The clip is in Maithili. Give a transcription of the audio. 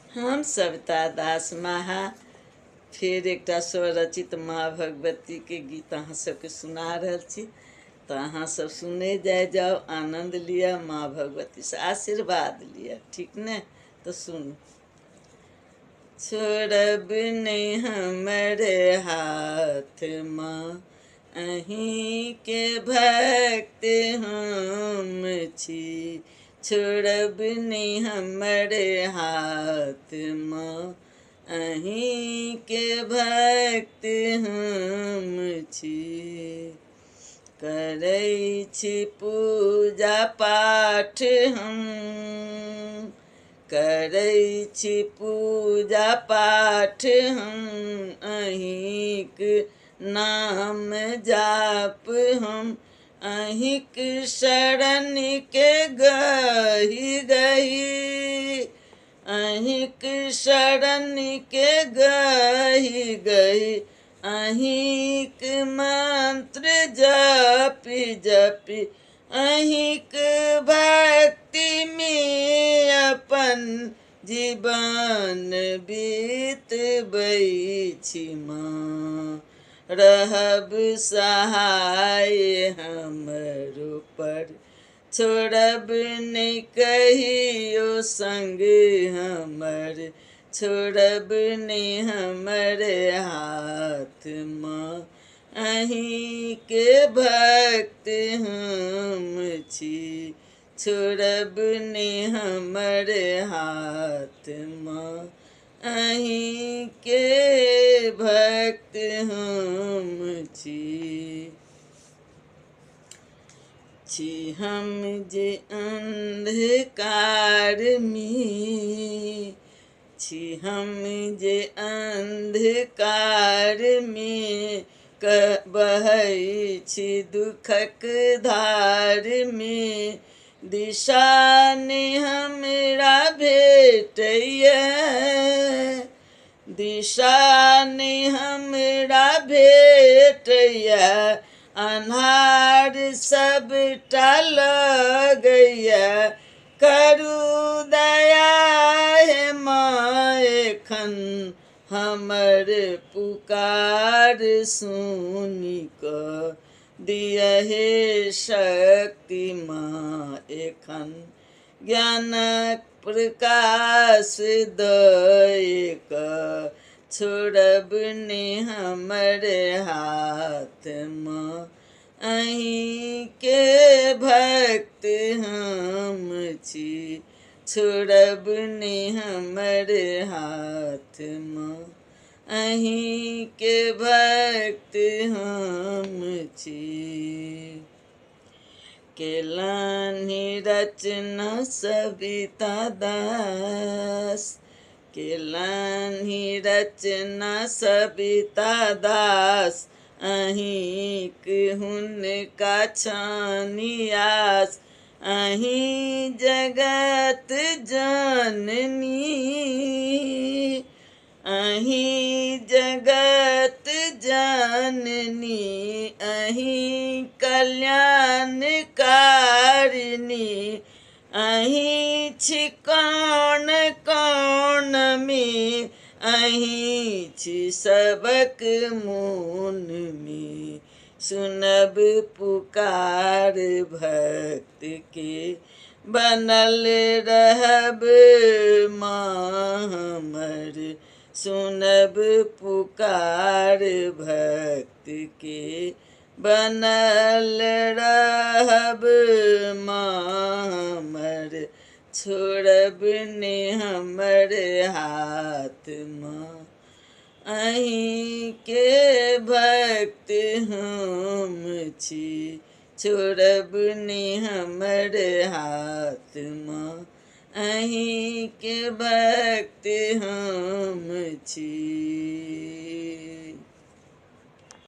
हम सविता दास महा फिर एक स्वरचित माँ भगवती के गीत अहाँ सबके सुना रहल छी। तो अहाँ सब सुने जाओ, आनंद लिया, माँ भगवती से आशीर्वाद लिया, ठीक ने? तो सुन। छोड़ब नहीं हमरे हाथ माँ, अहीं के भक्त हम छी। छोड़ब नहीं हमरे हाथ माँ, अहीं के भक्त हम छी। करै छी पूजा पाठ हम, करै छी पूजा पाठ हम, अहिंक नाम जाप हम, अहिंक शरण के गही गही, अहिंक शरण के गही गही, अहिंक मंत्र जपि जपि, अहिंक भक्ति में अपन जीवन बीतबै छी माँ। रहब सहाय हमरो पर, छोड़ब नहीं कहियो संग हमर, छोड़ब नहीं हमरे हाथ माँ, अहीं के भक्त हम छी। छोड़ब नहीं हमरे हाथ माँ, अहीं के भक्त हम छी। हम जे अंधकार में, हम जे अंधकार में, बहै छी दुखक धार में, दिशा नहीं हमरा भेटैया, दिशा नहीं हमरा भेटैया, अन्हार सबटा लगैया। करू दया हे माँ एखन हमर पुकार सुनि कऽ, दियहे शक्ति माँ एखन ज्ञानक प्रकाश दय कऽ। छोड़ब नहीं हमरे हाथ माँ, अहीं के भक्त हम छी। छोड़ब नहीं हमरे हाथ माँ, अहीं के भक्त हम छी। केलानी रचना सविता दास, केलानी रचना सविता दास, अहिंक हुनका छानी आस। अहीं जगत जननी, अहीं जगत जननी, अहीं कल्याणकारिणी, अहीं छी कौन कौन में, अहीं छी सबक मोन में। सुनब पुकार भक्त के, बनल रहब माँ हमर। सुनब पुकार भक्त के, बनल रहब माँ हमर। छोड़ब नहीं हमरे हाथ माँ, अहीं के भक्त हम छी। छोड़ब नहीं हमरे हाथ माँ, अहीं के भक्त हम छी।